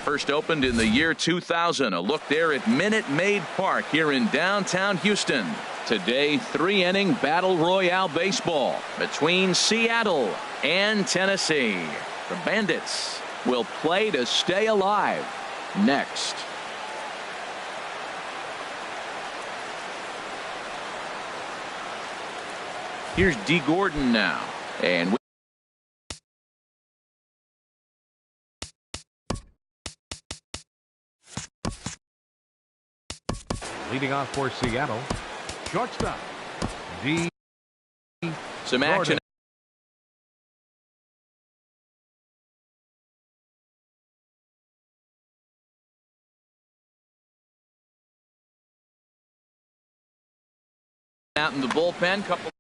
First opened in the year 2000. A look there at Minute Maid Park here in downtown Houston. Today, 3-inning battle royale baseball between Seattle and Tennessee. The Bandits will play to stay alive next. Here's D. Gordon now. And leading off for Seattle, shortstop D. Some action. Out in the bullpen, couple.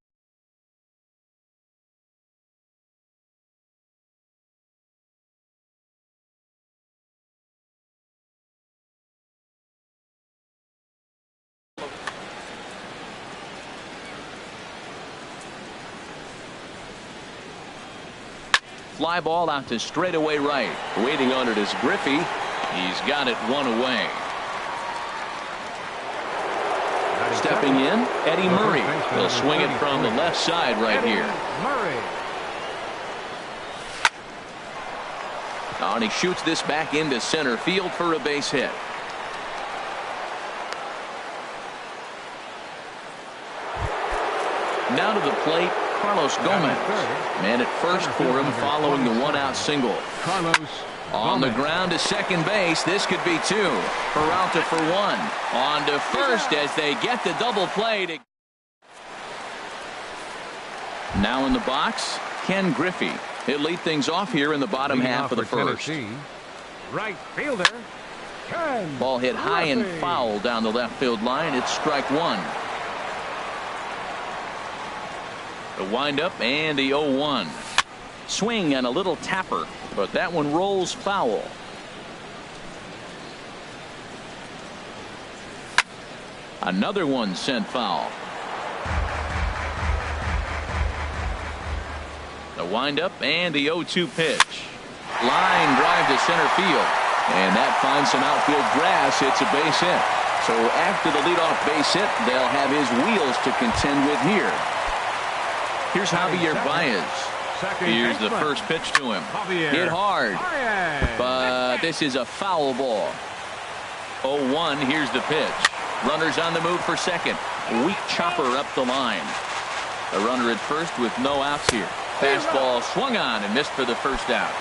Fly ball out to straightaway right. Waiting on it is Griffey. He's got it one away. Stepping in, Eddie Murray. He'll swing it from the left side right here. Oh, and he shoots this back into center field for a base hit. Now to the plate, Carlos Gomez. Man at first for him following the one-out single. Carlos on the ground to second base. This could be two. Peralta for one. On to first as they get the double play. Now in the box, Ken Griffey. He'll lead things off here in the bottom half of the first. Right fielder. Ken Ball hit high and foul down the left field line. It's strike one. The windup and the 0-1. Swing and a little tapper, but that one rolls foul. Another one sent foul. The windup and the 0-2 pitch. Line drive to center field, and that finds some outfield grass. It's a base hit. So after the leadoff base hit, they'll have his wheels to contend with here. Here's Javier Baez. Here's the first pitch to him. Hit hard, but this is a foul ball. 0-1. Here's the pitch. Runners on the move for second. Weak chopper up the line. The runner at first with no outs here. Fastball swung on and missed for the first out.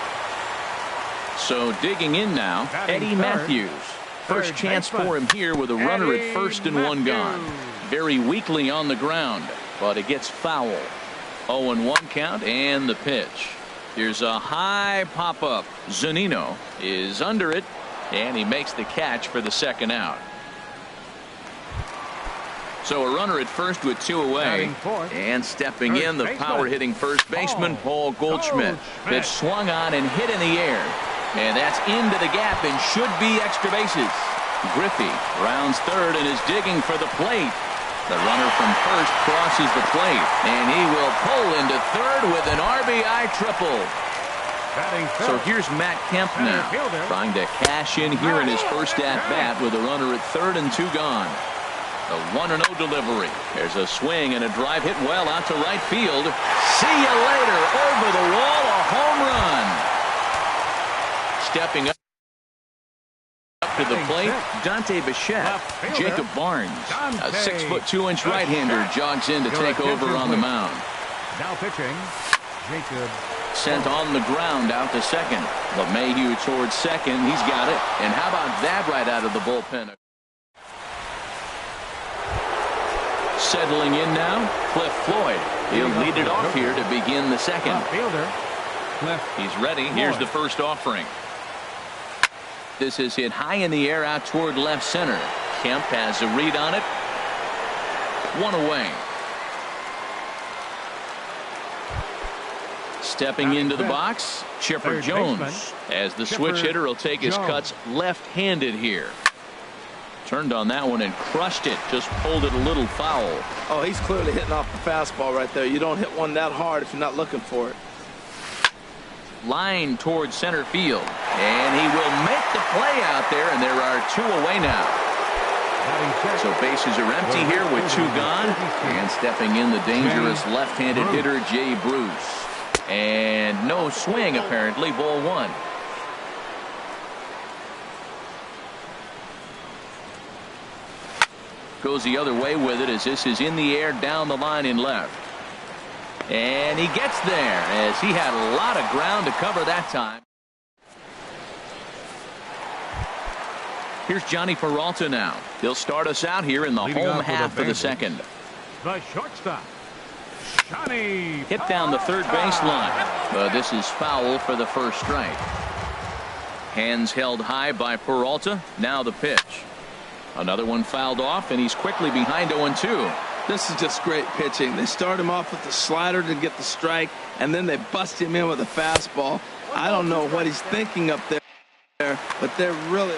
So digging in now, Eddie Matthews. First chance for him here with a runner at first and one gone. Very weakly on the ground, but it gets foul. 0-1 count and the pitch. Here's a high pop-up. Zunino is under it, and he makes the catch for the second out. So a runner at first with two away, and stepping in, the power-hitting first baseman Paul Goldschmidt. Pitch swung on and hit in the air, and that's into the gap and should be extra bases. Griffey rounds third and is digging for the plate. The runner from first crosses the plate, and he will pull into third with an RBI triple. So here's Matt Kemp now, trying to cash in here in his first at-bat with a runner at third and two gone. The 1-0 delivery. There's a swing and a drive hit well out to right field. See you later. Over the wall, a home run. Stepping up to the plate, Dante Bichette. Jacob Barnes, a 6'2" right-hander, jogs in to take over on the mound. Now pitching, Jacob. Sent on the ground out to second. LeMahieu towards second. He's got it. And how about that right out of the bullpen? Settling in now, Cliff Floyd. He'll lead it off here to begin the second. He's ready. Here's the first offering. This is hit high in the air out toward left center. Kemp has a read on it. One away. Stepping into the box, Chipper Jones, as the switch hitter will take his cuts left-handed here. Turned on that one and crushed it. Just pulled it a little foul. Oh, he's clearly hitting off the fastball right there. You don't hit one that hard if you're not looking for it. Line towards center field, and he will make the play out there, and there are 2 away now. So bases are empty here with 2 gone. And stepping in, the dangerous left-handed hitter, Jay Bruce. And no swing, apparently. Ball 1. Goes the other way with it as this is in the air down the line in left. And he gets there as he had a lot of ground to cover that time. Here's Johnny Peralta now. He'll start us out here in the home half of the second. The shortstop, Johnny. Hit down the third baseline. This is foul for the first strike. Hands held high by Peralta. Now the pitch. Another one fouled off, and he's quickly behind 0-2. This is just great pitching. They start him off with the slider to get the strike, and then they bust him in with a fastball. I don't know what he's thinking up there, but they're really...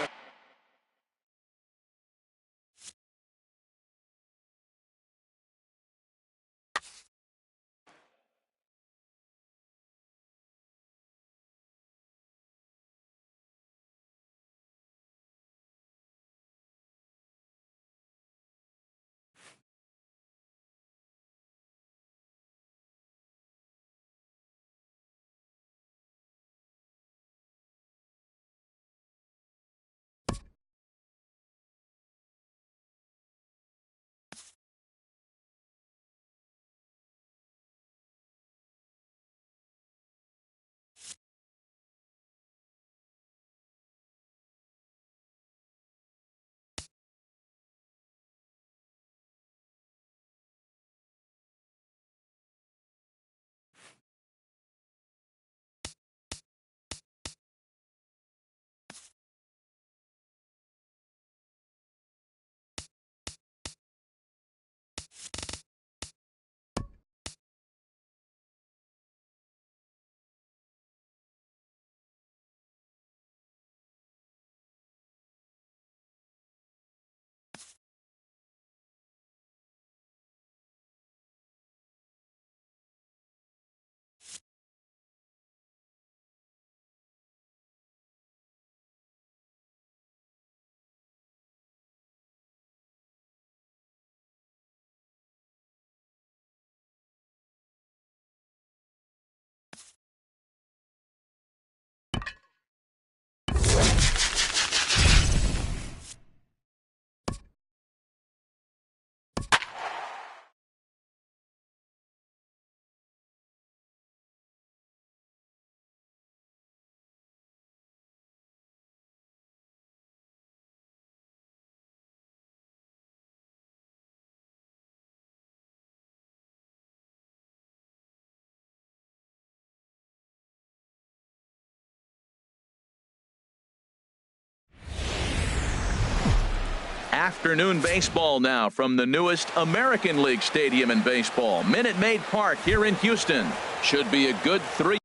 Afternoon baseball now from the newest American League stadium in baseball, Minute Maid Park here in Houston. Should be a good 3.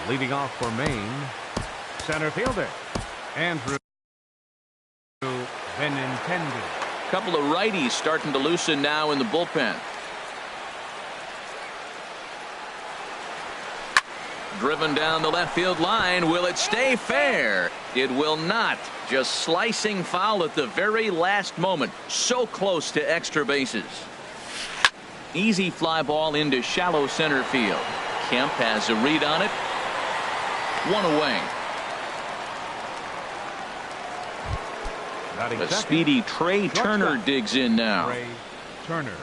Leading off for Maine, center fielder, Andrew Benintendi. Couple of righties starting to loosen now in the bullpen. Driven down the left field line. Will it stay fair? It will not. Just slicing foul at the very last moment. So close to extra bases. Easy fly ball into shallow center field. Kemp has a read on it. 1 away. A speedy Trey Turner digs in now. Trey Turner.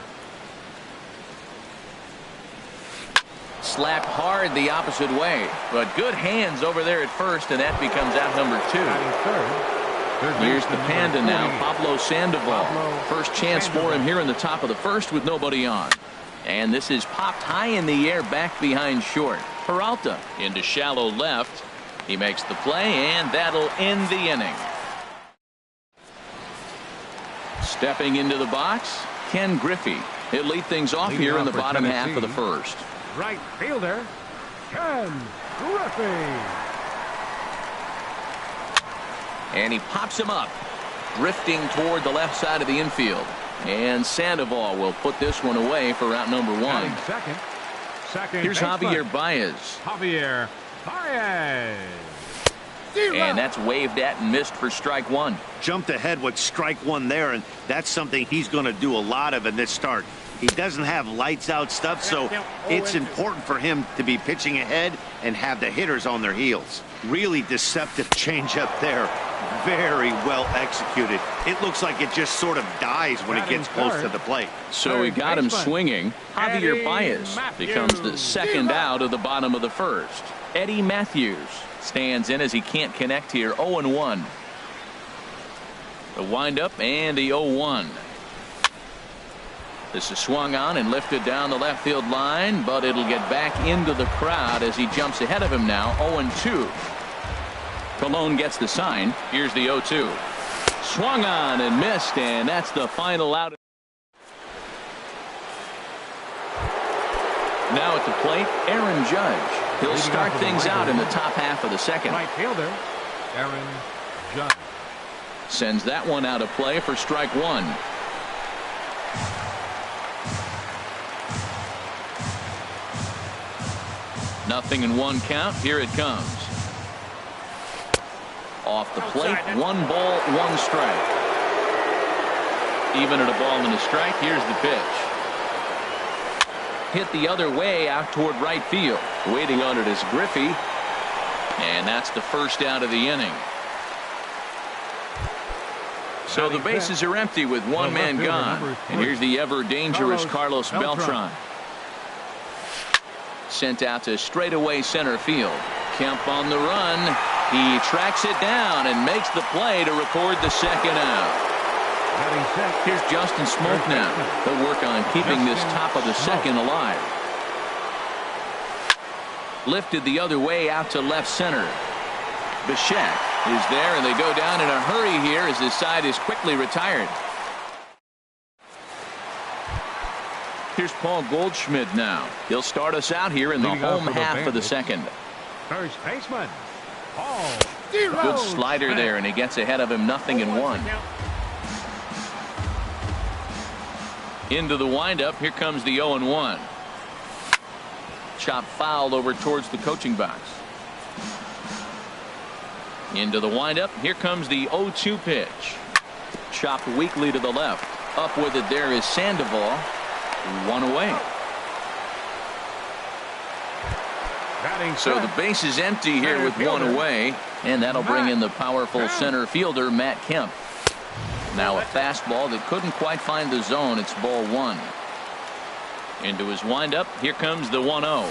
Slapped hard the opposite way, but good hands over there at first, and that becomes out number 2. Here's the Panda now, Pablo Sandoval. First chance for him here in the top of the first with nobody on. And this is popped high in the air back behind short. Peralta into shallow left. He makes the play, and that'll end the inning. Stepping into the box, Ken Griffey. He'll lead things off here in the bottom half of the first. Right fielder, Ken Griffey. And he pops him up, drifting toward the left side of the infield. And Sandoval will put this one away for out number 1. Second Here's Javier Baez. Javier Baez. And that's waved at and missed for strike one. Jumped ahead with strike one there, and that's something he's going to do a lot of in this start. He doesn't have lights out stuff, so it's important for him to be pitching ahead and have the hitters on their heels. Really deceptive changeup there. Very well executed. It looks like it just sort of dies when it gets close to the plate. So he got him swinging. Javier Baez becomes the second out of the bottom of the first. Eddie Matthews stands in as he can't connect here. 0-1. The windup and the 0-1. This is swung on and lifted down the left field line, but it'll get back into the crowd as he jumps ahead of him now. 0-2. Colon gets the sign. Here's the 0-2. Swung on and missed, and that's the final out. Now at the plate, Aaron Judge. He'll start things out in the top half of the second. Right fielder, Aaron Judge. Sends that one out of play for strike one. Nothing in one count. Here it comes. Off the plate, 1 ball, 1 strike. Even at a ball and a strike, here's the pitch. Hit the other way out toward right field. Waiting on it is Griffey. And that's the first out of the inning. So the bases are empty with one man gone. And here's the ever dangerous Carlos Beltran. Sent out to straightaway center field. Kemp on the run. He tracks it down and makes the play to record the second out. Here's Justin Smoke now. He'll work on keeping this top of the second alive. Lifted the other way out to left center. Bichette is there, and they go down in a hurry here as this side is quickly retired. Here's Paul Goldschmidt now. He'll start us out here in the home half of the second. First baseman, Paul. Good slider there, and he gets ahead of him. 0-1. Into the windup. Here comes the 0-1. Chop foul over towards the coaching box. Into the windup. Here comes the 0-2 pitch. Chopped weakly to the left. Up with it there is Sandoval. 1 away. So the base is empty here with 1 away, and that'll bring in the powerful center fielder Matt Kemp. Now a fastball that couldn't quite find the zone. It's ball 1. Into his windup. Here comes the 1-0.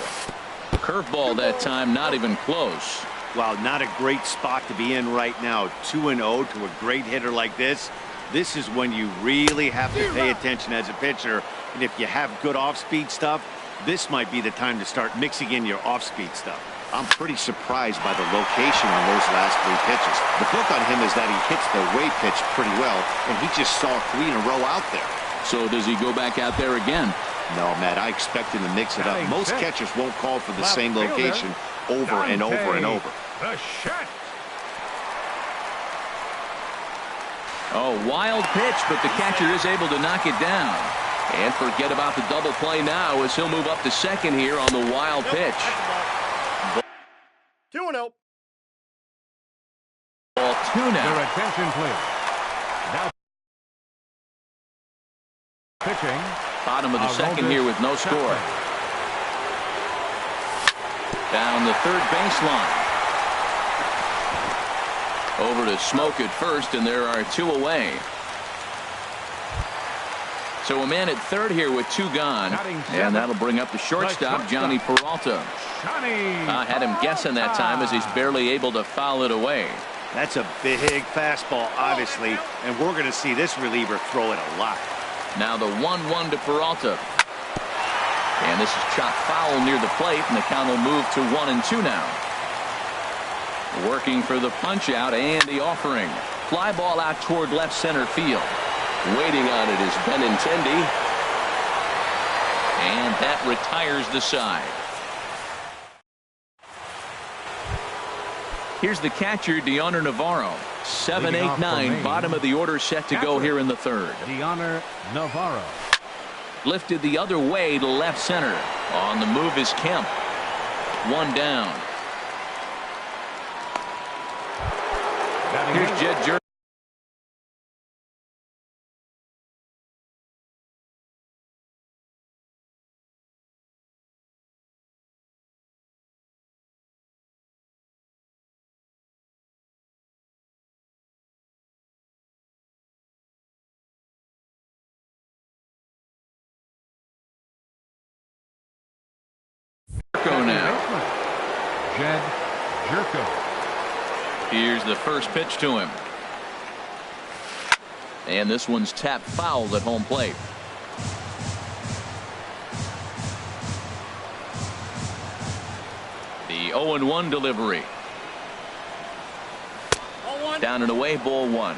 Curveball that time, not even close. Wow, not a great spot to be in right now. 2-0 to a great hitter like this. This is when you really have to pay attention as a pitcher. And if you have good off-speed stuff, this might be the time to start mixing in your off-speed stuff. I'm pretty surprised by the location on those last 3 pitches. The book on him is that he hits the way pitch pretty well, and he just saw 3 in a row out there. So does he go back out there again? No, Matt, I expect him to mix it up. Most catchers won't call for the same location over and over and over. Oh, wild pitch, but the catcher is able to knock it down. And forget about the double play now as he'll move up to second here on the wild pitch. 2-0. Ball 2 now. Your attention, please. Now pitching. Bottom of the second here with no score. Down the third baseline. Over to Smoke at first, and there are 2 away. So a man at third here with 2 gone, and that'll bring up the shortstop, Johnny Peralta. Had him guessing that time as he's barely able to foul it away. That's a big fastball, obviously, and we're going to see this reliever throw it a lot. Now the 1-1 to Peralta. And this is chopped foul near the plate, and the count will move to 1-2 now. Working for the punch out and the offering. Fly ball out toward left center field. Waiting on it is Benintendi. And that retires the side. Here's the catcher, Dioner Navarro. 7-8-9, bottom of the order set to go here in the third. Dioner Navarro. Lifted the other way to left center. On the move is Kemp. 1 down. Here's Jed Jerko. Now. Jed Jerko. Here's the first pitch to him. And this one's tapped foul at home plate. The 0-1 delivery. Down and away, ball one.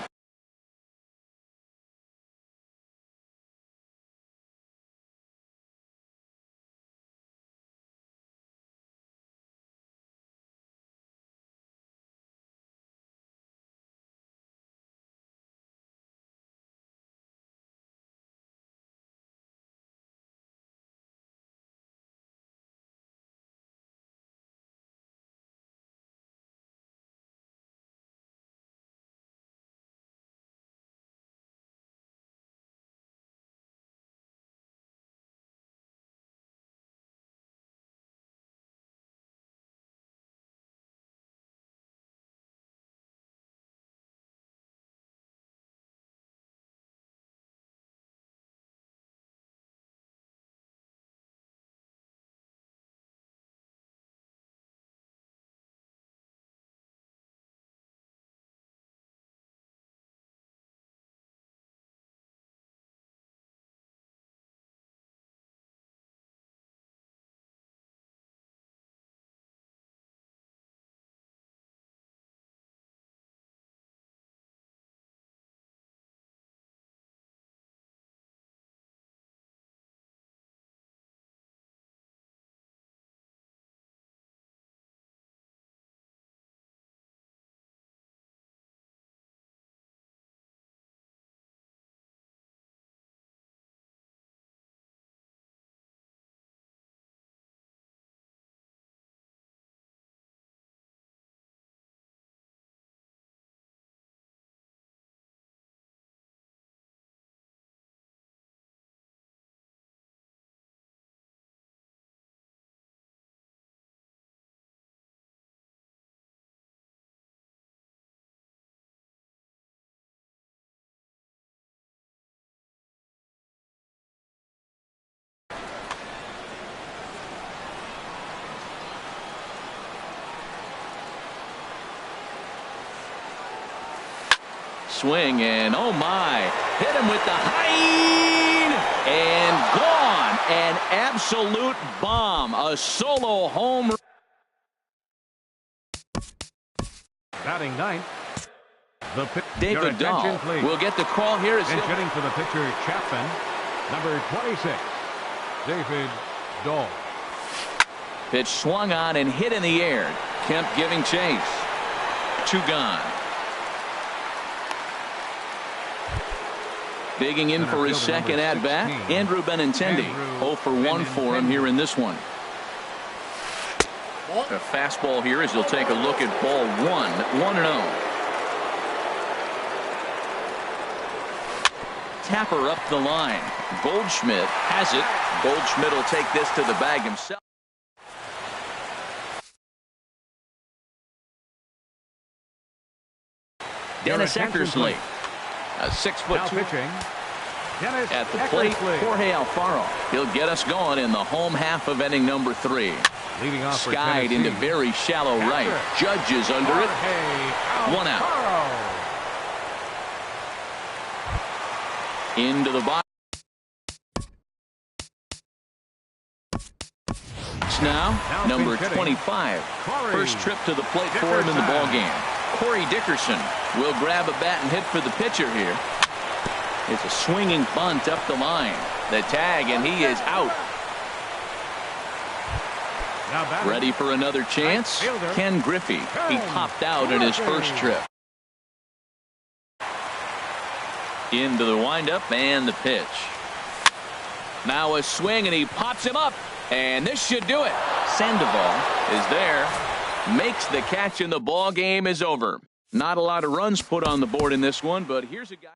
Swing and oh my, hit him with the high and gone. An absolute bomb, a solo home run. Batting ninth. The David Dahl will get the call here. As hitting for the pitcher Chapman, number 26, David Dahl. Pitch swung on and hit in the air. Kemp giving chase. 2 gone. Digging in for his second at bat, Andrew Benintendi. 0 for 1 for him here in this one. A fastball here as he'll take a look at ball 1, 1-0. Tapper up the line. Goldschmidt has it. Goldschmidt will take this to the bag himself. Dennis Eckersley. A 6'2" pitching. At the plate, Jorge Alfaro. He'll get us going in the home half of inning number 3. Leading off for Skied Tennessee. into very shallow right. Judges under it. 1 out. Into the box. Now, number 25. First trip to the plate for him in the ballgame. Corey Dickerson will grab a bat and hit for the pitcher here. It's a swinging bunt up the line. The tag, and he is out. Ready for another chance? Ken Griffey. He popped out in his first trip. Into the windup and the pitch. Now a swing, and he pops him up. And this should do it. Sandoval is there. Makes the catch, and the ball game is over. Not a lot of runs put on the board in this one, but here's a guy.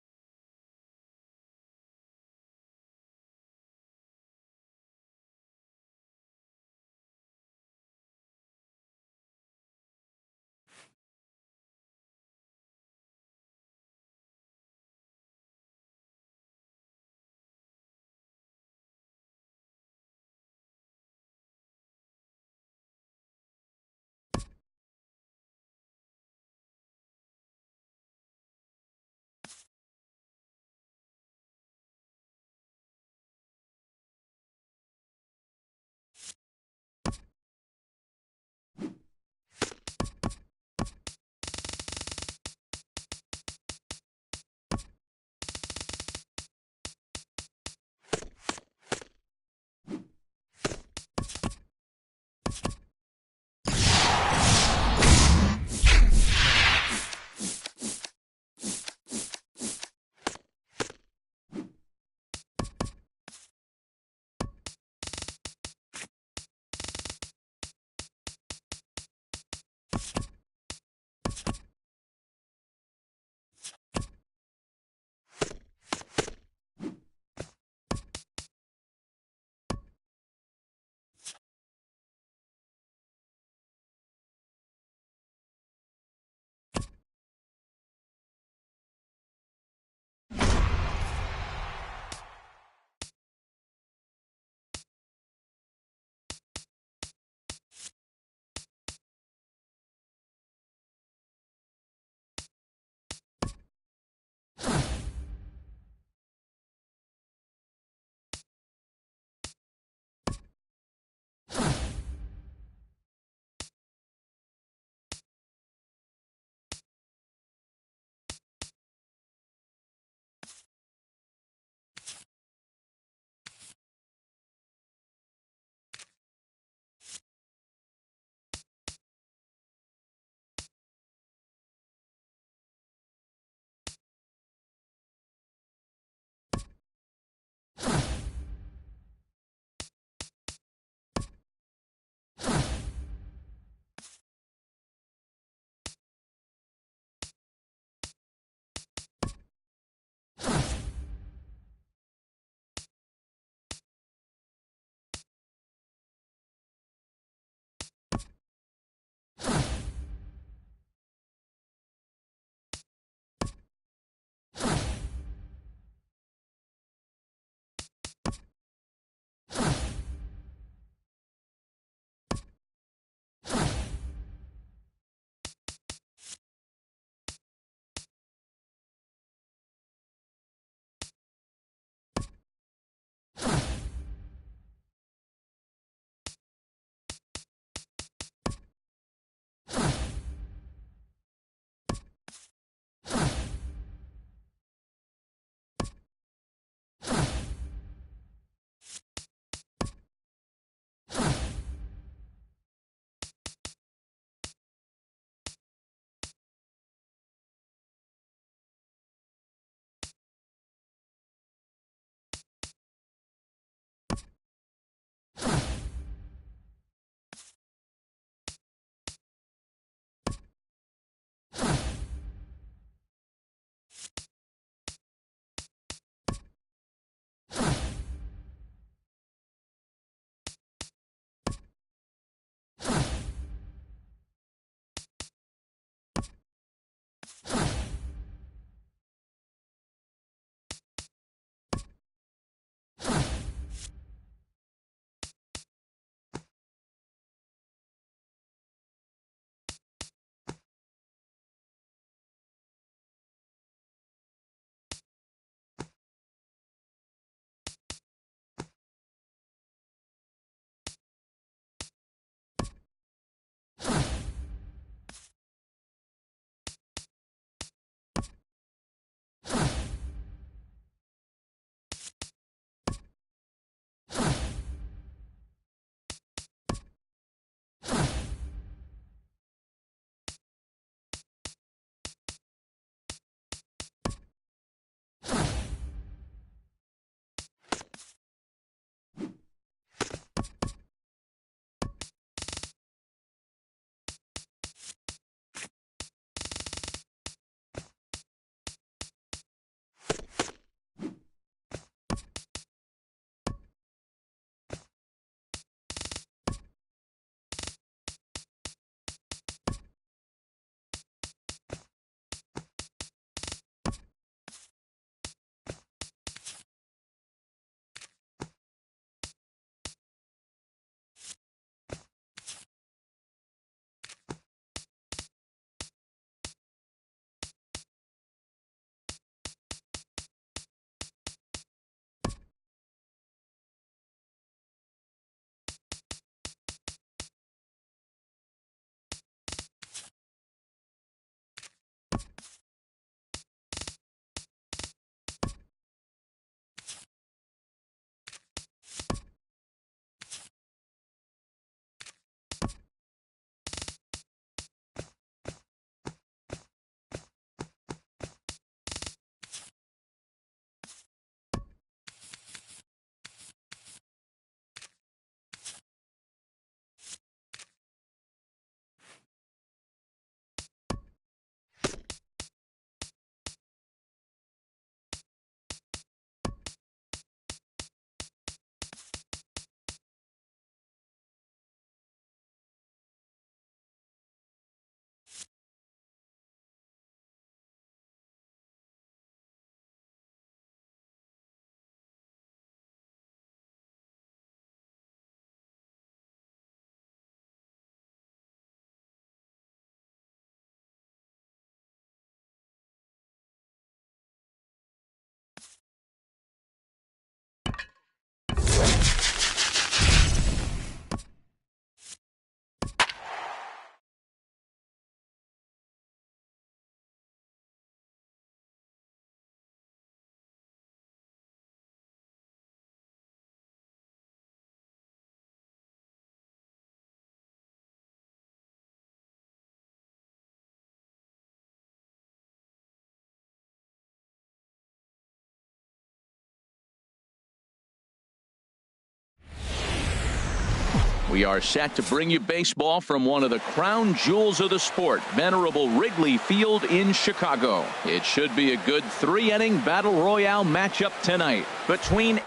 We are set to bring you baseball from one of the crown jewels of the sport, venerable Wrigley Field in Chicago. It should be a good 3-inning battle royale matchup tonight between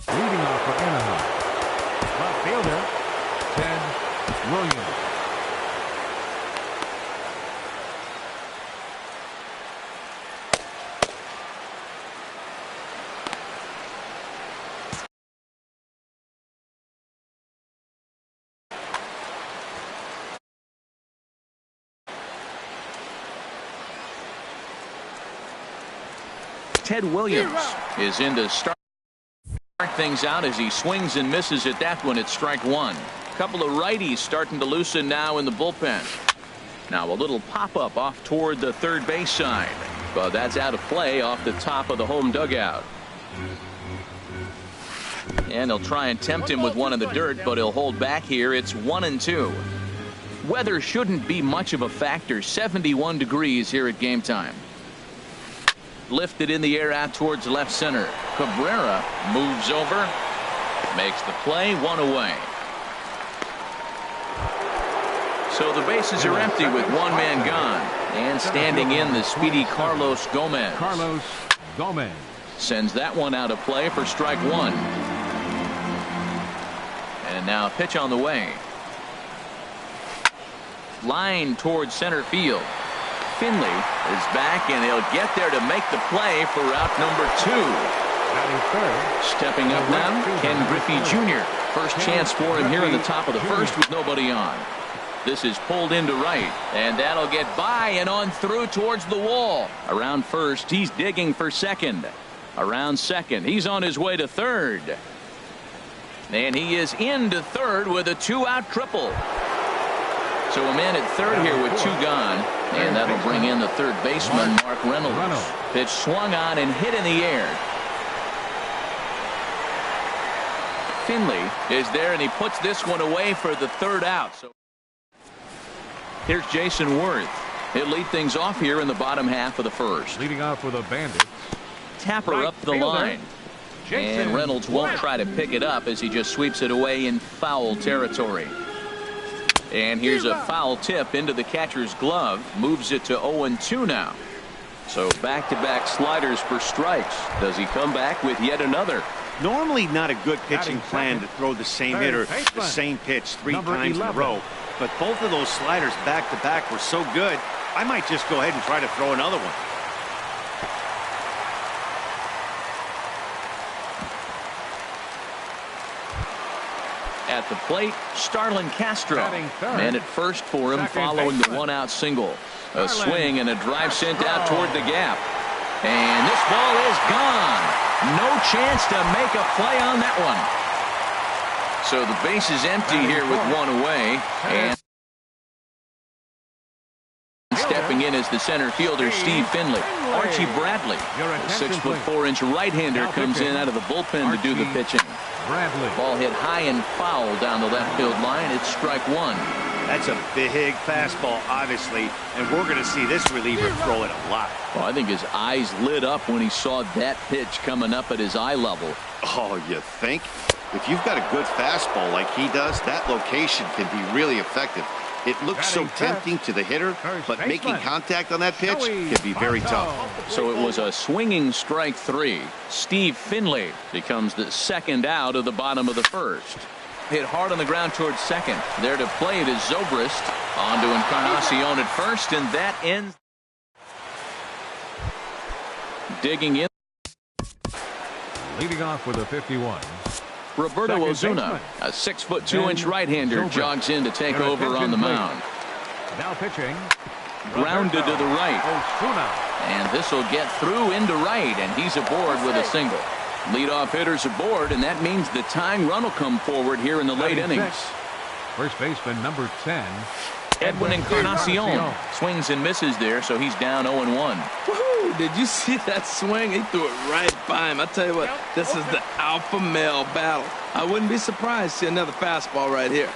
Leading off for Anaheim, left fielder, Ted Williams. Ted Williams is in to start things out as he swings and misses at that one at strike one. Couple of righties starting to loosen now in the bullpen. Now a little pop-up off toward the third base side, but that's out of play off the top of the home dugout. And they'll try and tempt him with one in the dirt, but he'll hold back here. It's 1-2. Weather shouldn't be much of a factor. 71 degrees here at game time. Lifted in the air out towards left center. Cabrera moves over, makes the play, one away. So the bases are empty with one man gone, and standing in the speedy Carlos Gomez. Carlos Gomez Sends that one out of play for strike one. And now a pitch on the way. Line towards center field. Finley is back, and he'll get there to make the play for route number 2. Stepping up now, Ken Griffey Jr. First chance for him here in the top of the first with nobody on. This is pulled into right, and that'll get by and on through towards the wall. Around first, he's digging for second. Around second, he's on his way to third. And he is into third with a 2-out triple. So a man at third here with 2 gone, and that'll bring in the third baseman, Mark Reynolds. Pitch swung on and hit in the air. Finley is there, and he puts this one away for the 3rd out. So here's Jason Worth. He'll lead things off here in the bottom half of the first. leading off for the Bandits. Tapper up the line. And Reynolds won't try to pick it up as he just sweeps it away in foul territory. And here's a foul tip into the catcher's glove. Moves it to 0-2 now. So back-to-back sliders for strikes. Does he come back with yet another? Normally not a good pitching plan to throw the same hitter the same pitch 3 times in a row. But both of those sliders back-to-back were so good, I might just go ahead and try to throw another one. At the plate, Starlin Castro. Batting third. Man at first for him Second following the baseman. one-out single. A Starlin swing and a drive sent out Castro. toward the gap. And this ball is gone. No chance to make a play on that one. So the base is empty here with one away. And stepping in as the center fielder, Steve Finley. Archie Bradley, the 6'4" right-hander, comes in out of the bullpen to do the pitching. Bradley. Ball hit high and foul down the left field line. It's strike one. That's a big fastball, obviously, and we're going to see this reliever throw it a lot. Well, I think his eyes lit up when he saw that pitch coming up at his eye level. Oh, you think? If you've got a good fastball like he does, that location can be really effective. It looks so tempting to the hitter, but making contact on that pitch can be very tough. So it was a swinging strike three. Steve Finley becomes the second out of the bottom of the first. Hit hard on the ground towards second. There to play it is Zobrist. On to Encarnacion at first, and that ends. Digging in. Leading off with a 51. Roberto Second Ozuna, baseman. a 6'2" right-hander, Zobrist. jogs in to take Your over on the attention, mound. Now pitching. Grounded to the right. Ozuna. And this will get through into right, and he's aboard with a single. Leadoff hitters aboard, and that means the tying run will come forward here in the late innings. First baseman number 10. Edwin Encarnacion swings and misses there, so he's down 0-1. Woohoo! Did you see that swing? He threw it right by him. I tell you what, this is the alpha male battle. I wouldn't be surprised to see another fastball right here.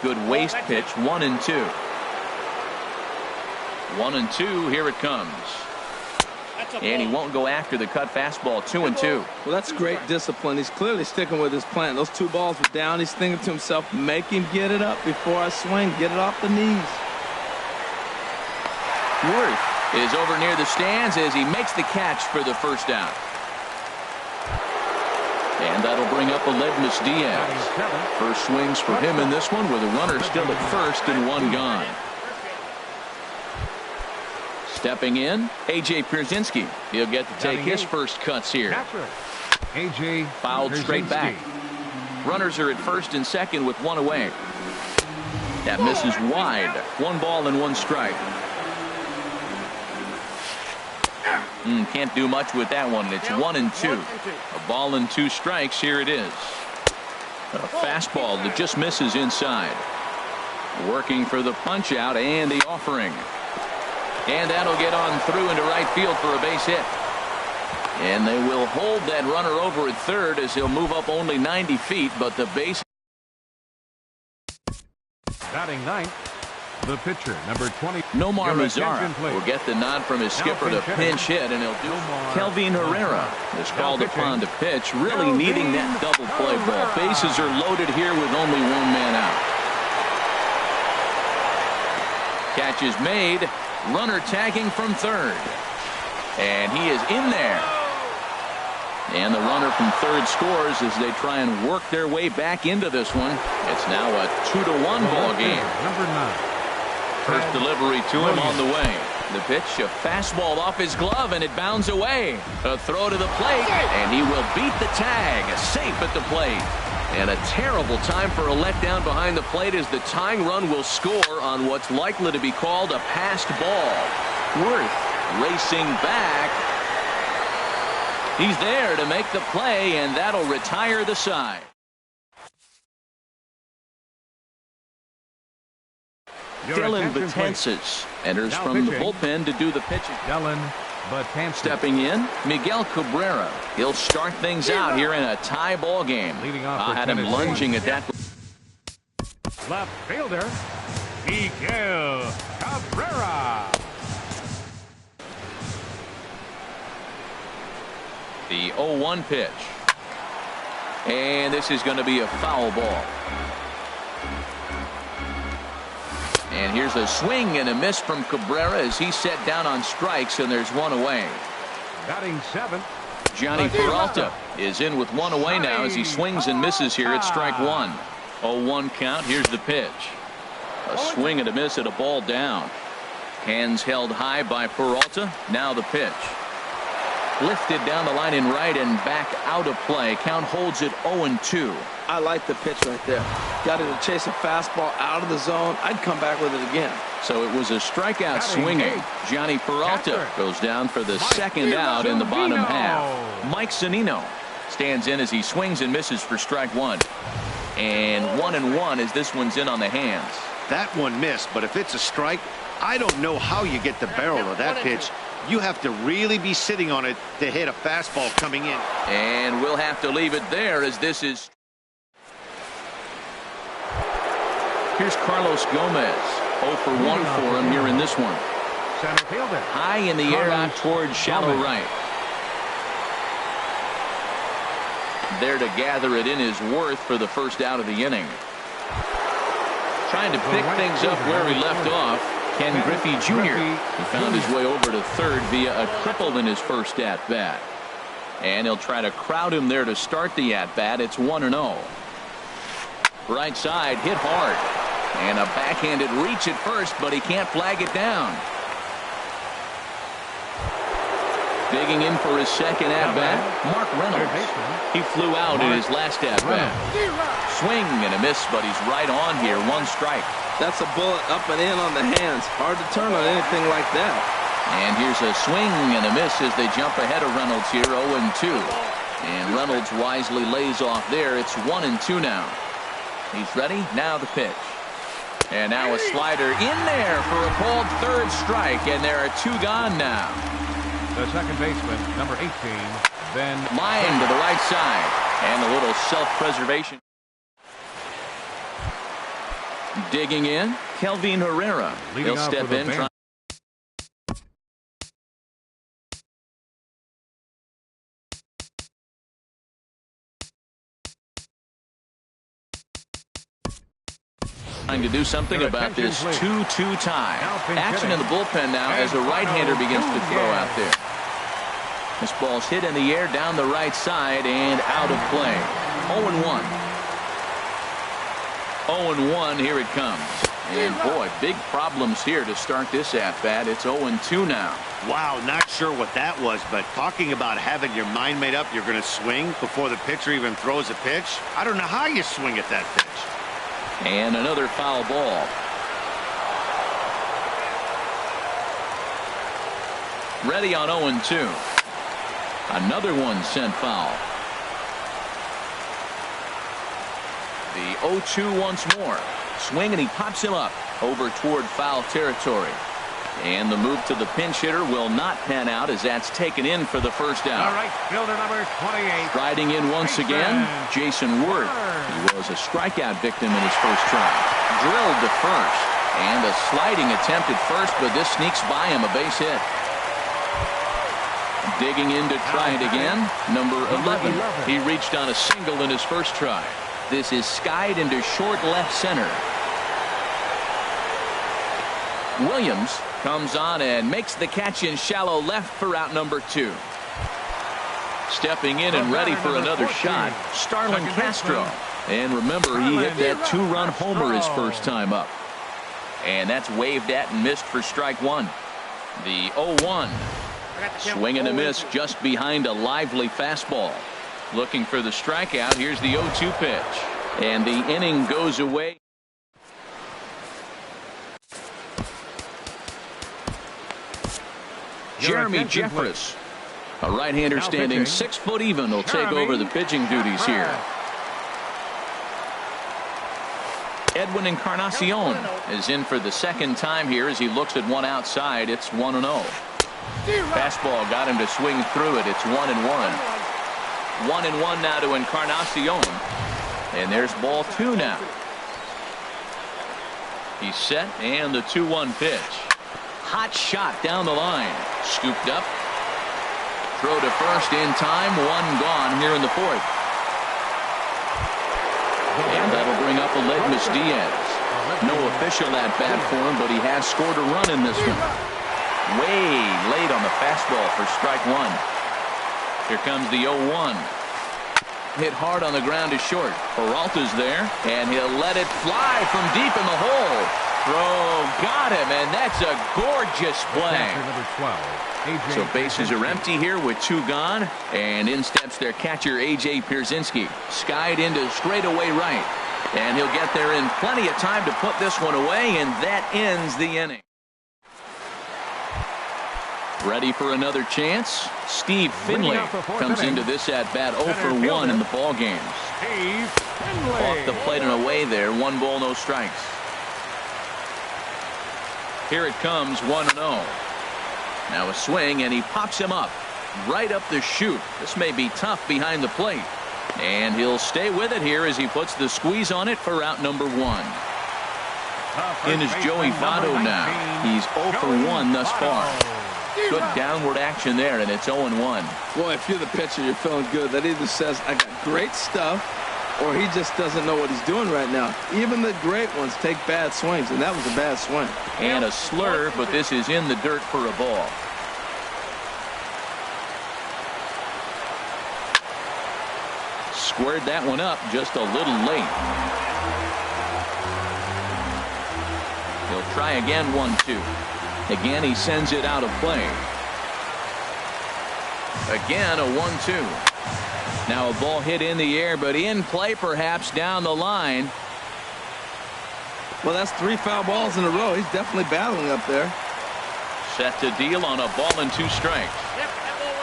Good waist pitch, 1-2. 1-2, here it comes. And he won't go after the cut fastball, 2-2. Well, that's great discipline. He's clearly sticking with his plan. Those two balls were down. He's thinking to himself, make him get it up before I swing. Get it off the knees. Worth is over near the stands as he makes the catch for the first out. And that'll bring up Aledmus Diaz. First swings for him in this one with a runner still at first and one gone. Stepping in, A.J. Pierzynski. He'll get to take his first cuts here. A.J. Fouled straight back. Runners are at first and second with one away. That misses wide. 1 ball and 1 strike. Can't do much with that one. It's 1-2. A ball and 2 strikes. Here it is. A fastball that just misses inside. Working for the punch out and the offering. And that'll get on through into right field for a base hit. And they will hold that runner over at third as he'll move up only 90 feet, but the base. Batting ninth, the pitcher, number 20. Nomar Your Mazara attention, please. will get the nod from his skipper to pinch hit, and he'll do. Nomar Kelvin Herrera is called upon to pitch, really needing that double play ball. Bases are loaded here with only 1 man out. Catch is made. Runner tagging from third. And he is in there. And the runner from third scores as they try and work their way back into this one. It's now a 2-1 ball game. Number 9. First delivery to him on the way. The pitch, a fastball off his glove, and it bounds away. A throw to the plate, and he will beat the tag. Safe at the plate. And a terrible time for a letdown behind the plate as the tying run will score on what's likely to be called a passed ball. Worth racing back. He's there to make the play, and that'll retire the side. Dylan Betances enters from the bullpen to do the pitching. Dylan Betances. Stepping in, Miguel Cabrera. He'll start things out here in a tie ball game. Leading off I had him Tennessee. lunging at that. Left fielder, Miguel Cabrera. The 0-1 pitch. And this is going to be a foul ball. And here's a swing and a miss from Cabrera as he's set down on strikes, and there's 1 away. Batting 7th. Johnny Peralta is in with 1 away now as he swings and misses here at strike 1. 0-1 count. Here's the pitch. A swing and a miss at a ball down. Hands held high by Peralta. Now the pitch. Lifted down the line in right and back out of play. Count holds it 0-2. I like the pitch right there. Got him to chase a fastball out of the zone. I'd come back with it again. So it was a strikeout swinging. Johnny Peralta goes down for the second out in the bottom half. Mike Zunino stands in as he swings and misses for strike one. And 1-1 as this one's in on the hands. That one missed, but if it's a strike, I don't know how you get the barrel of that pitch. You have to really be sitting on it to hit a fastball coming in. And we'll have to leave it there as this is. Here's Carlos Gomez. 0 for 1 for him here in this one. Center fielder. High in the air out towards shallow right. There to gather it in his worth for the first out of the inning. Trying to pick things up where he left off. Ken Griffey Jr. He found his way over to third via a triple in his first at-bat. And he'll try to crowd him there to start the at-bat. It's 1-0. Right side hit hard. And a backhanded reach at first, but he can't flag it down. Digging in for his second at-bat, Mark Reynolds. He flew out in his last at-bat. Swing and a miss, but he's right on here. One strike. That's a bullet up and in on the hands. Hard to turn on anything like that. And here's a swing and a miss as they jump ahead of Reynolds here, 0-2. And Reynolds wisely lays off there. It's 1-2 now. He's ready. Now the pitch. And now a slider in there for a called third strike. And there are two gone now. The second baseman, number 18, Ben. Line to the right side. And a little self-preservation. Digging in, Kelvin Herrera. He'll step in. Trying to do something about this 2-2 tie. Action in the bullpen now as a right-hander begins to throw out there. This ball's hit in the air down the right side and out of play. 0-1. 0-1, here it comes. And boy, big problems here to start this at-bat. It's 0-2 now. Wow, not sure what that was, but talking about having your mind made up, you're going to swing before the pitcher even throws a pitch. I don't know how you swing at that pitch. And another foul ball. Ready on 0-2. Another one sent foul. The 0-2 once more. Swing and he pops him up over toward foul territory. And the move to the pinch hitter will not pan out as that's taken in for the first out. All right, fielder number 28. Riding in once again, Jason Ward. He was a strikeout victim in his first try. Drilled to first. And a sliding attempt at first, but this sneaks by him, a base hit. Digging in to try it again, number 11. He reached on a single in his first try. This is skied into short left center. Williams comes on and makes the catch in shallow left for out number 2. Stepping in and ready for another shot, Starlin Castro. And remember, he hit that 2-run homer his first time up. And that's waved at and missed for strike one. The 0-1. Swing and a miss just behind a lively fastball. Looking for the strikeout. Here's the 0-2 pitch. And the inning goes away. Jeremy Jeffress, a right-hander standing 6 foot even, will take over the pitching duties here. Edwin Encarnacion is in for the second time here as he looks at one outside. It's 1-0. Fastball got him to swing through it. It's 1-1. 1-1 now to Encarnacion. And there's ball 2 now. He's set and the 2-1 pitch. Hot shot down the line. Scooped up. Throw to first in time. One gone here in the fourth. And that'll bring up Aledmus Diaz. No official at bat for him, but he has scored a run in this one. Way late on the fastball for strike one. Here comes the 0-1. Hit hard on the ground to short. Peralta's there, and he'll let it fly from deep in the hole. throw, got him, and that's a gorgeous play. Catcher number 12, A.J. So bases are Pierzynski. empty here with 2 gone, and in steps their catcher, A.J. Pierzynski. Skied into straightaway right, and he'll get there in plenty of time to put this one away, and that ends the inning. Ready for another chance? Steve Finley comes into this at-bat 0 for 1 in the ballgame. Steve Finley. Off the plate and away there, 1 ball, no strikes. Here it comes, 1-0. Now a swing, and he pops him up right up the chute. This may be tough behind the plate, and he'll stay with it here as he puts the squeeze on it for out number 1. In is Joey Votto now. He's 0 for 1 thus far. Good downward action there, and it's 0-1. Boy, if you're the pitcher, you're feeling good. That either says I got great stuff, or he just doesn't know what he's doing right now. Even the great ones take bad swings, and that was a bad swing. And a slur, but this is in the dirt for a ball. Squared that one up just a little late. He'll try again, 1-2. Again, he sends it out of play. Again, a 1-2. Now a ball hit in the air, but in play perhaps down the line. Well, that's 3 foul balls in a row. He's definitely battling up there. Set to deal on a ball and 2 strikes.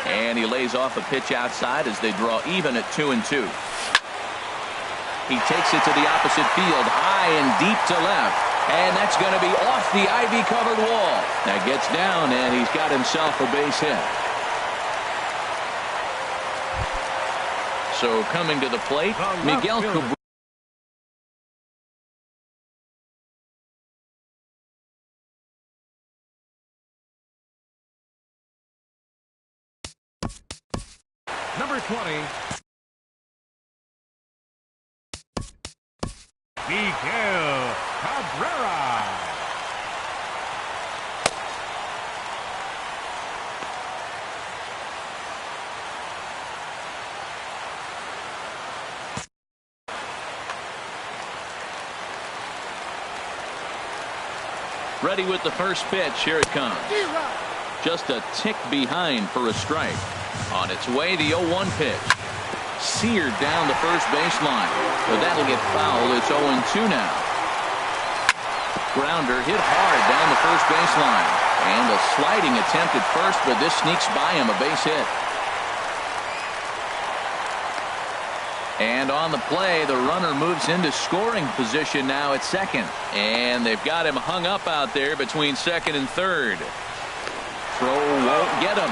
And he lays off a pitch outside as they draw even at 2-2. He takes it to the opposite field, high and deep to left. And that's going to be off the ivy-covered wall. That gets down, and he's got himself a base hit. So coming to the plate, Miguel Cabrera. Number 20, Miguel Cabrera. Ready with the first pitch. Here it comes. Just a tick behind for a strike. On its way, the 0-1 pitch. Seared down the first baseline. But that'll get fouled. It's 0-2 now. Grounder hit hard down the first baseline. And a sliding attempt at first, but this sneaks by him, a base hit. And on the play, the runner moves into scoring position now at second. And they've got him hung up out there between second and third. Throw won't get him.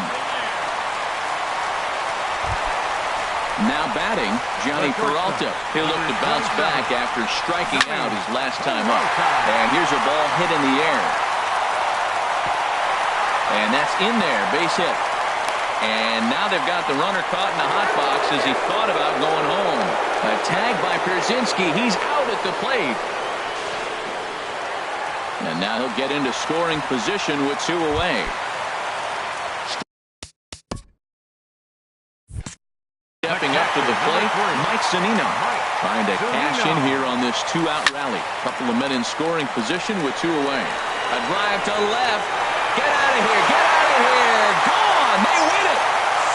Now batting, Johnny Peralta. He'll look to bounce back after striking out his last time up. And here's a ball hit in the air. And that's in there, base hit. And now they've got the runner caught in the hot box as he thought about going home. A tag by Pierzynski. He's out at the plate. And now he'll get into scoring position with 2 away. Stepping up to the plate, Mike Zunino. Trying to cash in here on this 2-out rally. Couple of men in scoring position with 2 away. A drive to left. Get out of here. Get out of here. Gone. They win it.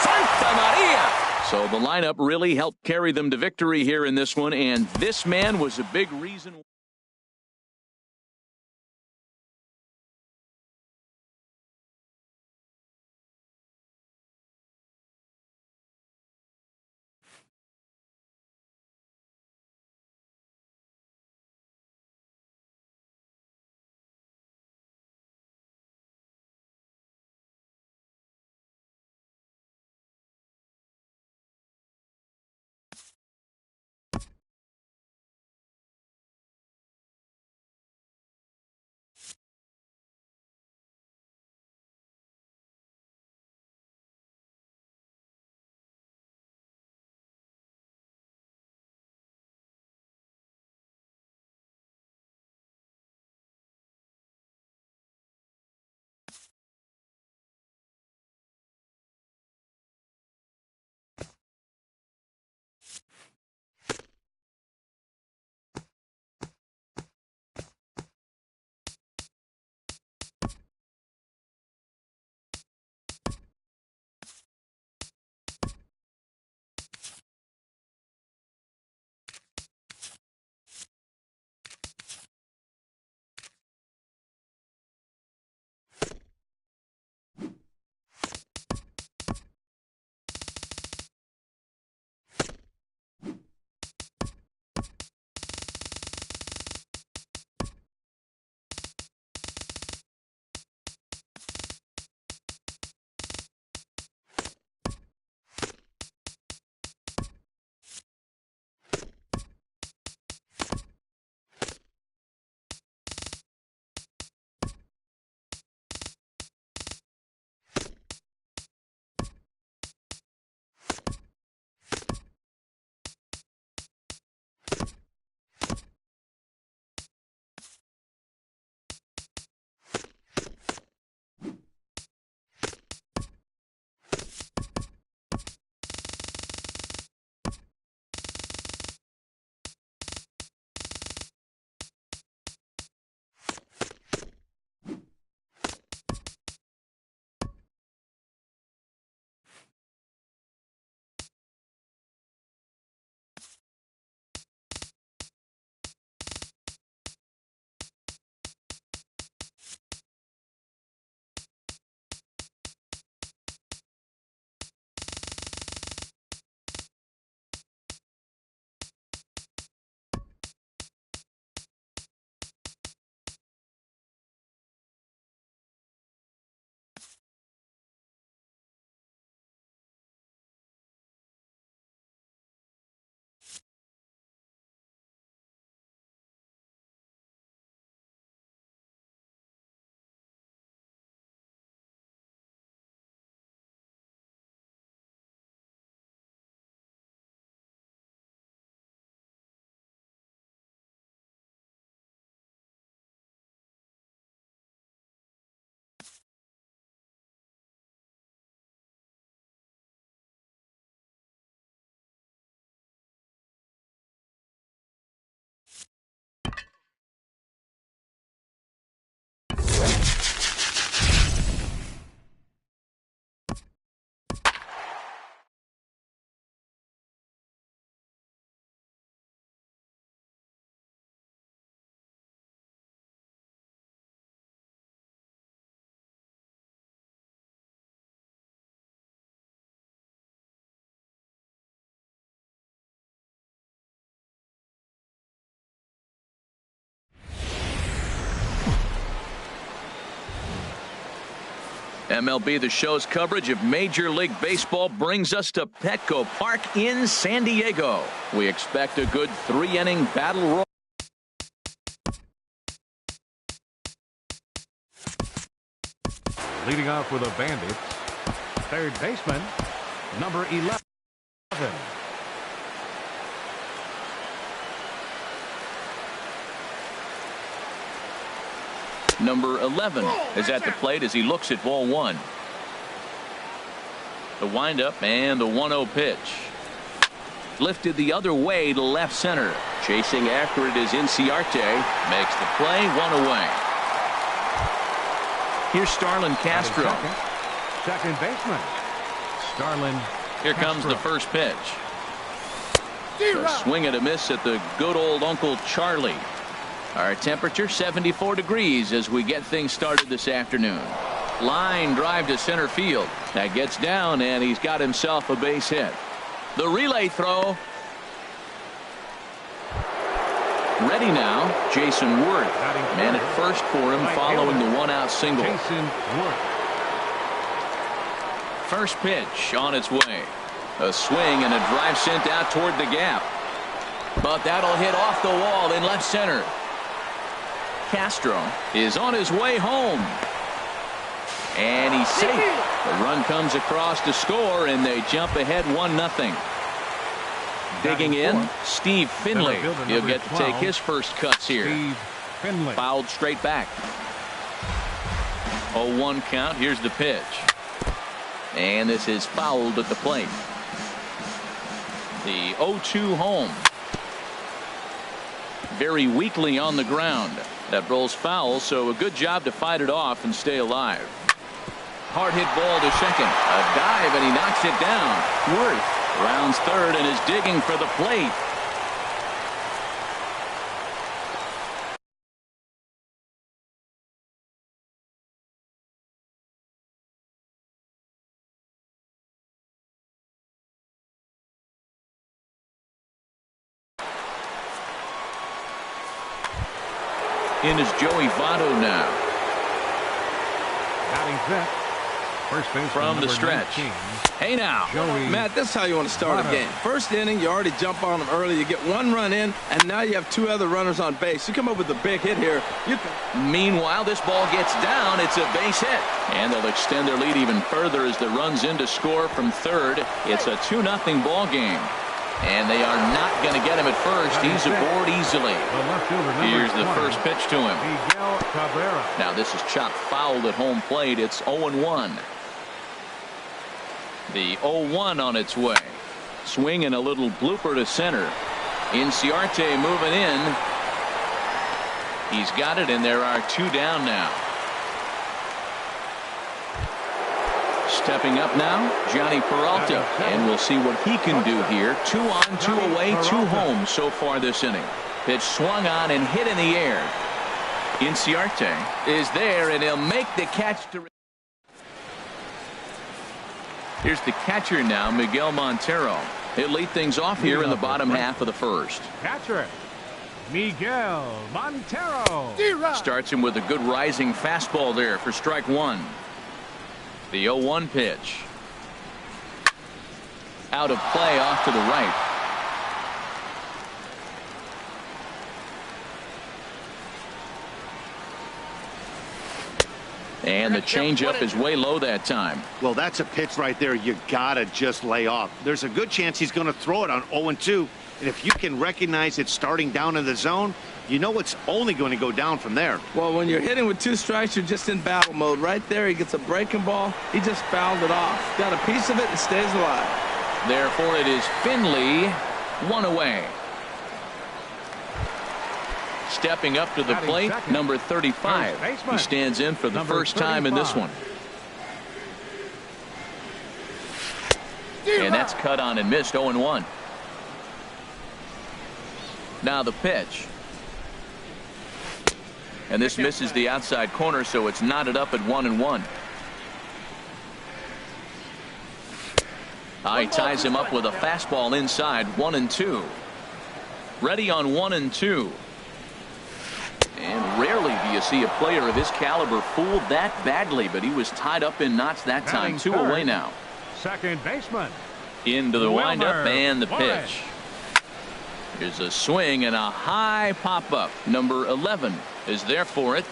Santa Maria. So the lineup really helped carry them to victory here in this one, and this man was a big reason. MLB The Show's coverage of Major League Baseball brings us to Petco Park in San Diego. We expect a good 3-inning battle royal. Leading off for the Bandits, third baseman, number 11. Number 11 is at the plate as he looks at ball one. The windup and the 1-0 pitch. Lifted the other way to left center. Chasing after it is Inciarte. Makes the play, 1 away. Here's Starlin Castro. Second baseman, Starlin. Here comes the first pitch. A swing and a miss at the good old Uncle Charlie. Our temperature 74 degrees as we get things started this afternoon. Line drive to center field. That gets down and he's got himself a base hit. The relay throw. Ready now, Jason Worth. Man at first for him following the 1-out single. Jason Worth. First pitch on its way. A swing and a drive sent out toward the gap. But that'll hit off the wall in left center. Castro is on his way home. And he's safe. The run comes across to score, and they jump ahead 1-0. Digging in, Steve Finley. He'll get to take his first cuts here. Steve Finley. Fouled straight back. 0-1 count. Here's the pitch. And this is fouled at the plate. The 0-2 home. Very weakly on the ground. That rolls foul, so a good job to fight it off and stay alive. Hard hit ball to second. A dive, and he knocks it down. Worth rounds third and is digging for the plate. In is Joey Votto now. Batting fifth. First baseman, from the stretch. 19. Hey now, Joey Matt, this is how you want to start a game. First inning, you already jump on them early. You get one run in, and now you have two other runners on base. You come up with a big hit here. Meanwhile, this ball gets down. It's a base hit. And they'll extend their lead even further as the runs in to score from third. It's a 2-0 ball game. And they are not going to get him at first. He's aboard easily. Here's the first pitch to him. Miguel Cabrera. Now this is chopped foul at home plate. It's 0-1. The 0-1 on its way. Swing and a little blooper to center. Inciarte moving in. He's got it, and there are two down now. Stepping up now, Johnny Peralta, and we'll see what he can do here. 2 on, 2 away, 2 home so far this inning. Pitch swung on and hit in the air. Inciarte is there, and he'll make the catch to. Here's the catcher now, Miguel Montero. He'll lead things off here in the bottom half of the first. Catcher, Miguel Montero. Starts him with a good rising fastball there for strike one. The 0-1 pitch. Out of play off to the right. And the changeup is way low that time. Well, that's a pitch right there you gotta just lay off. There's a good chance he's going to throw it on 0-2. And if you can recognize it starting down in the zone, you know it's only going to go down from there. Well, when you're hitting with 2 strikes, you're just in battle mode. Right there, he gets a breaking ball. He just fouled it off. Got a piece of it and stays alive. Therefore, it is Finley, 1 away. Stepping up to the plate, number 35. He stands in for the first time in this one. And that's cut on and missed, 0-1. Now the pitch. And this misses the outside corner, so it's knotted up at 1-1. He ties him up with a fastball inside, 1-2. Ready on 1-2. And rarely do you see a player of his caliber fooled that badly, but he was tied up in knots that time. 2 away now. Second baseman. Into the windup and the Wilmer. pitch. Here's a swing and a high pop-up. Number 11 is there for it.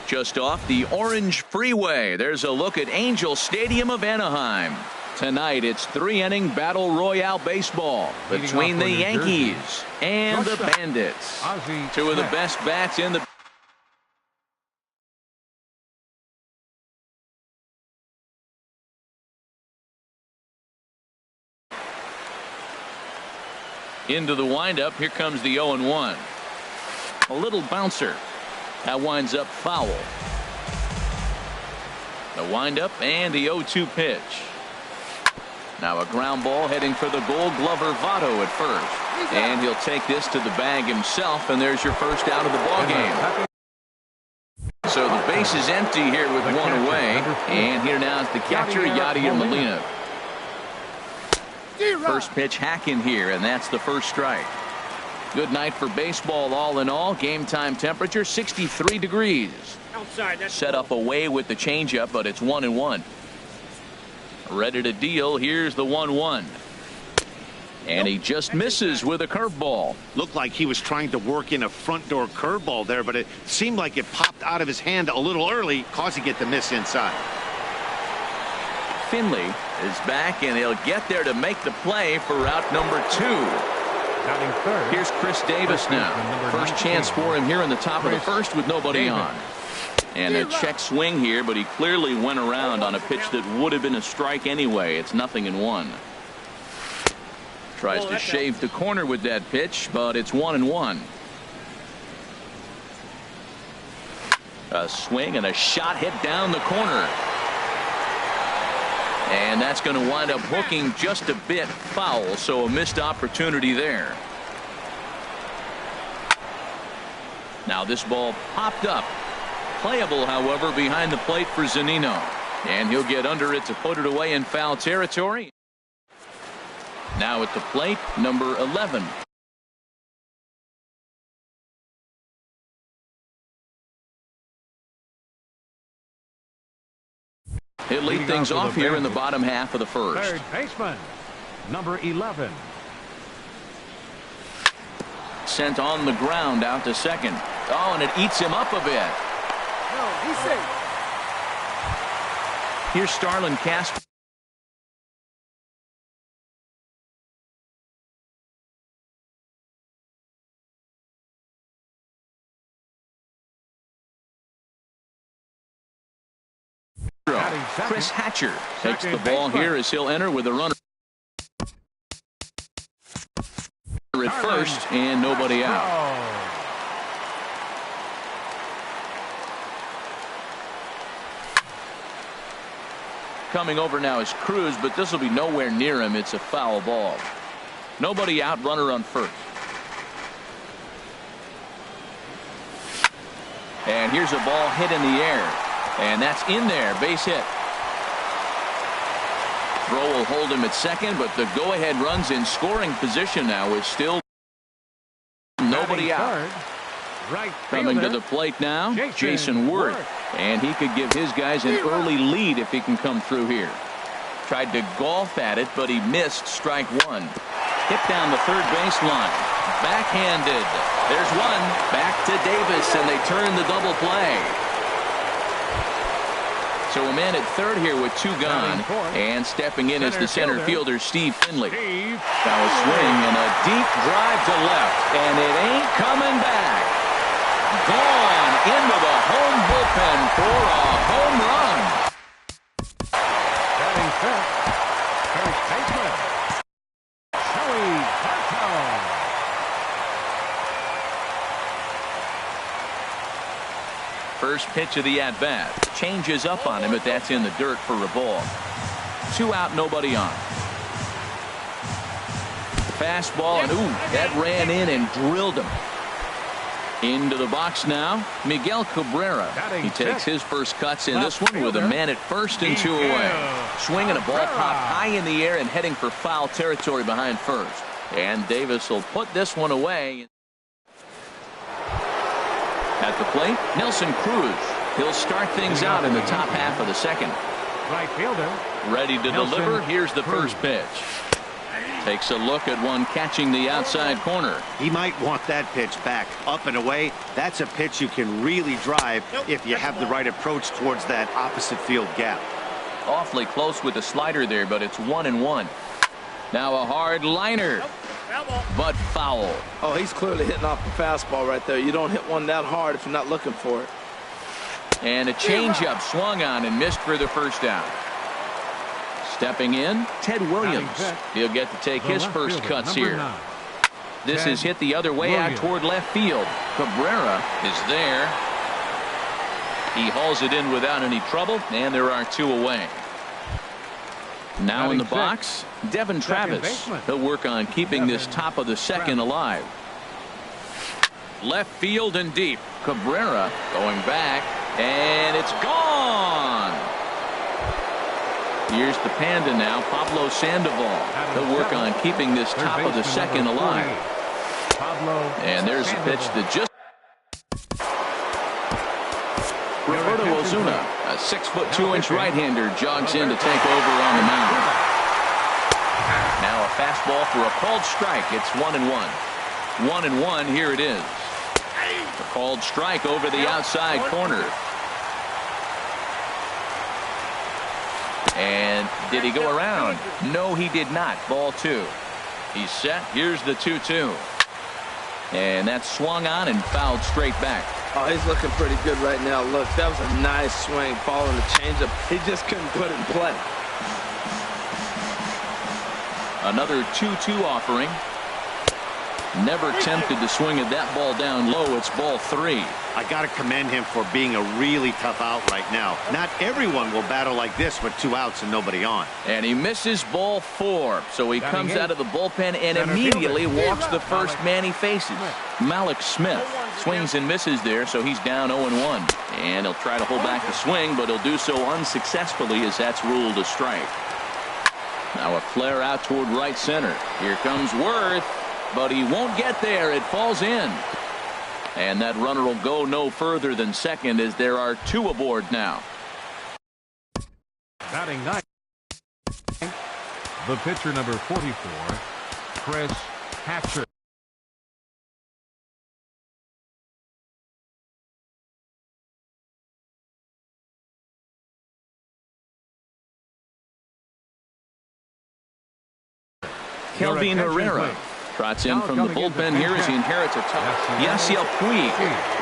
Just off the Orange Freeway, there's a look at Angel Stadium of Anaheim. Tonight, it's 3-inning battle royale baseball between the Yankees and the Bandits. Two of the best bats in the into the windup. Here comes the 0-1. A little bouncer. That winds up foul. The windup and the 0-2 pitch. Now a ground ball heading for the Gold Glover Votto at first. And he'll take this to the bag himself, and there's your first out of the ball game. So the base is empty here with one away. And here now is the catcher, Yadier Molina. First pitch hack in here, and that's the first strike. Good night for baseball all in all. Game time temperature 63 degrees. Set up away with the changeup, but it's 1-1. Ready to deal. Here's the 1-1. And he just misses with a curveball. Looked like he was trying to work in a front door curveball there, but it seemed like it popped out of his hand a little early, causing it to miss inside. Finley is back, and he'll get there to make the play for route number 2. Here's Chris Davis now. First chance for him here in the top of the first with nobody on. And a check swing here, but he clearly went around on a pitch that would have been a strike anyway. It's 0-1. Tries to shave the corner with that pitch, but it's 1-1. A swing and a shot hit down the corner. And that's going to wind up hooking just a bit foul, so a missed opportunity there. Now this ball popped up. Playable, however, behind the plate for Zunino. And he'll get under it to put it away in foul territory. Now at the plate, number 11. He'll lead things off here in the bottom half of the first. Third baseman, number 11. Sent on the ground out to second. Oh, and it eats him up a bit. No, he's safe. Here's Starlin Castro. Batting second. Chris Hatcher takes the Second ball baseman. here as he'll enter with a runner at first and nobody out. Coming over now is Cruz, but this will be nowhere near him. It's a foul ball. Nobody out, runner on first. And here's a ball hit in the air. And that's in there. Base hit. Throw will hold him at second, but the go-ahead runs in scoring position now is still nobody out. Right Coming to the plate now, Jason Worth. And he could give his guys an early lead if he can come through here. Tried to golf at it, but he missed strike one. Hit down the third baseline. Backhanded. There's one. Back to Davis, and they turn the double play. So a man at third here with two gone. And stepping in is the center fielder, Steve Finley. Now a swing and a deep drive to left. And it ain't coming back. Gone into the home bullpen for a home run. Batting fifth. First baseman. Joey Votto. First pitch of the at-bat. Changes up on him, but that's in the dirt for a ball. Two out, nobody on. Fastball, and ooh, that ran in and drilled him. Into the box now, Miguel Cabrera. He takes his first cuts in this one with a man at first and two away. Swinging a ball popped high in the air and heading for foul territory behind first. And Davis will put this one away. At the plate, Nelson Cruz. He'll start things out in the top half of the second. Right fielder. Ready to deliver. Here's the first pitch. Takes a look at one catching the outside corner. He might want that pitch back up and away. That's a pitch you can really drive if you have the right approach towards that opposite field gap. Awfully close with the slider there, but it's 1-1. Now a hard liner, but foul. Oh, he's clearly hitting off the fastball right there. You don't hit one that hard if you're not looking for it. And a changeup swung on and missed for the first down. Stepping in, Ted Williams. He'll get to take his first cuts here. This is hit the other way out toward left field. Cabrera is there. He hauls it in without any trouble, and there are two away. Now in the box, Devin Travis. He'll work on keeping this top of the second alive. Left field and deep. Cabrera going back, and it's gone. Here's the Panda now, Pablo Sandoval. He'll work on keeping this top of the second alive. And there's a pitch that just... Roberto Ozuna, a 6'2" right-hander, jogs in to take over on the mound. Now a fastball for a called strike. It's 1-1. 1-1, here it is. A called strike over the outside corner. And did he go around? No, he did not. Ball two. He's set. Here's the 2-2. And that swung on and fouled straight back. Oh, he's looking pretty good right now. Look, that was a nice swing following the changeup. He just couldn't put it in play. Another 2-2 offering. Never tempted to swing at that ball down low. It's ball three. I got to commend him for being a really tough out right now. Not everyone will battle like this with two outs and nobody on. And he misses ball four. So he comes out of the bullpen and immediately walks the first man he faces. Malik Smith swings and misses there, so he's down 0-1. And he'll try to hold back the swing, but he'll do so unsuccessfully as that's ruled a strike. Now a flare out toward right center. Here comes Worth, but he won't get there. It falls in. And that runner will go no further than second as there are two aboard now. Batting ninth, the pitcher number 44, Chris Hatcher. Kelvin Herrera trots in from the bullpen here as he inherits a tough. Yasiel Puig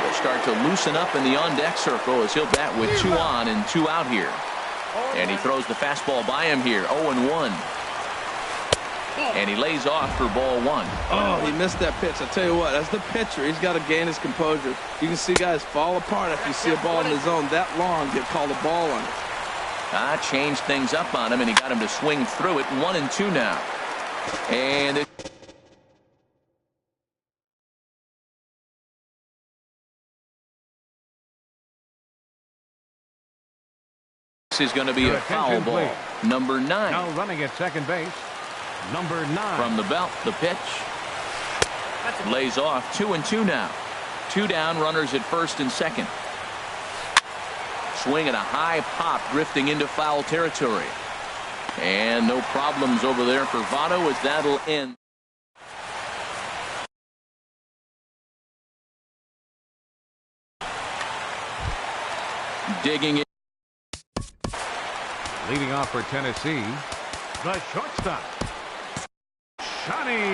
will start to loosen up in the on-deck circle as he'll bat with 2 on and 2 out here. And he throws the fastball by him here. 0-1. And he lays off for ball 1. Oh, he missed that pitch. I tell you what, as the pitcher, he's got to gain his composure. You can see guys fall apart if you see a ball in the zone that long, get called a ball on it. Changed things up on him, and he got him to swing through it. 1-2 now. And this is going to be a foul ball. Number 9. Now running at second base, number 9. From the belt, the pitch. Lays off. 2-2 now. 2 down, runners at first and second. Swing and a high pop drifting into foul territory. And no problems over there for Votto as that'll end. Digging in. Leading off for Tennessee, the shortstop, Johnny.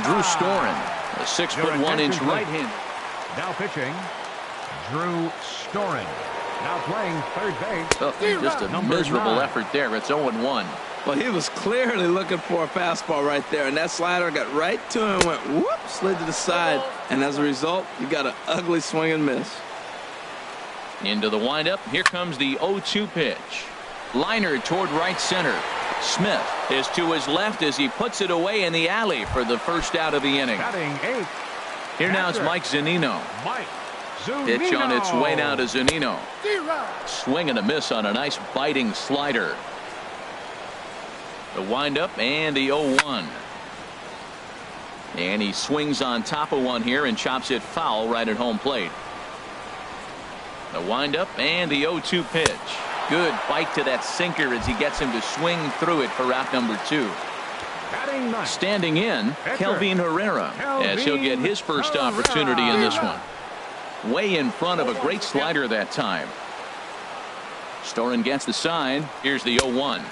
Drew Storen, a 6'1" right-hander. Now pitching, Drew Storen. Now playing third base. Just a miserable effort there. It's 0-1. Well, he was clearly looking for a fastball right there, and that slider got right to him, went whoop, slid to the side, and as a result, you got an ugly swing and miss. Into the windup. Here comes the 0-2 pitch. Liner toward right center. Smith is to his left as he puts it away in the alley for the first out of the inning. Batting 8th. Here now is Mike Zunino. Pitch on its way now to Zunino. Swing and a miss on a nice biting slider. The windup and the 0-1. And he swings on top of one here and chops it foul right at home plate. The windup and the 0-2 pitch. Good bite to that sinker as he gets him to swing through it for out number 2. Standing in, Kelvin Herrera, as he'll get his first opportunity in this one. Way in front of a great slider that time. Storen gets the sign. Here's the 0-1.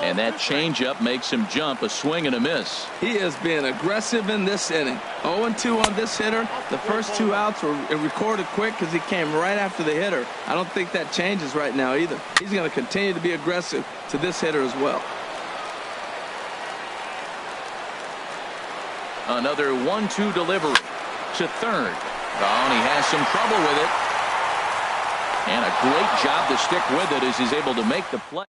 And that changeup makes him jump. A swing and a miss. He is being aggressive in this inning. 0-2 on this hitter. The first 2 outs were recorded quick because he came right after the hitter. I don't think that changes right now either. He's going to continue to be aggressive to this hitter as well. Another 1-2 delivery to third. Oh, and he has some trouble with it. And a great job to stick with it as he's able to make the play.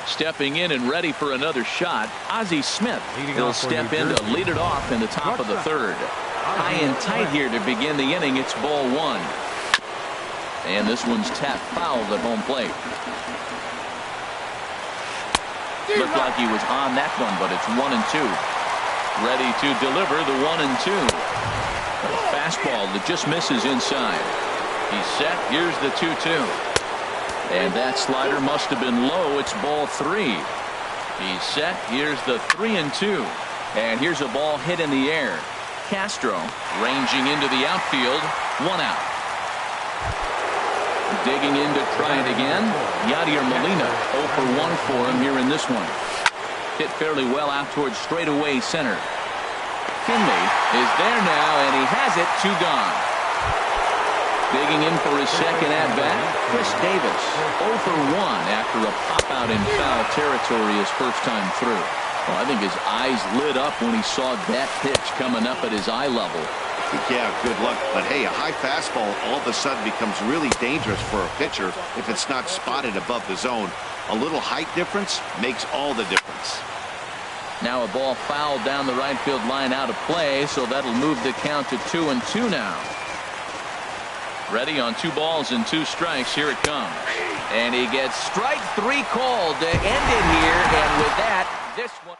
Stepping in and ready for another shot, Ozzie Smith. He'll step in to lead it off in the top of the third. High and tight here to begin the inning. It's ball 1. And this one's tapped foul at home plate. Looked like he was on that one, but it's 1-2. Ready to deliver the 1-2. A fastball that just misses inside. He's set. Here's the 2-2. And that slider must have been low. It's ball 3. He's set. Here's the 3-2. And here's a ball hit in the air. Castro ranging into the outfield. 1 out. Digging in to try it again. Yadier Molina 0 for 1 for him here in this one. Hit fairly well out towards straightaway center. Finley is there now, and he has it. 2 gone. Digging in for his second at-bat, Chris Davis. 0 for 1 after a pop-out in foul territory his first time through. Well, I think his eyes lit up when he saw that pitch coming up at his eye level. Yeah, good luck. But, hey, a high fastball all of a sudden becomes really dangerous for a pitcher if it's not spotted above the zone. A little height difference makes all the difference. Now a ball fouled down the right field line out of play, so that'll move the count to 2-2 now. Ready on 2 balls and 2 strikes. Here it comes. And he gets strike 3 called to end it here. And with that, this one.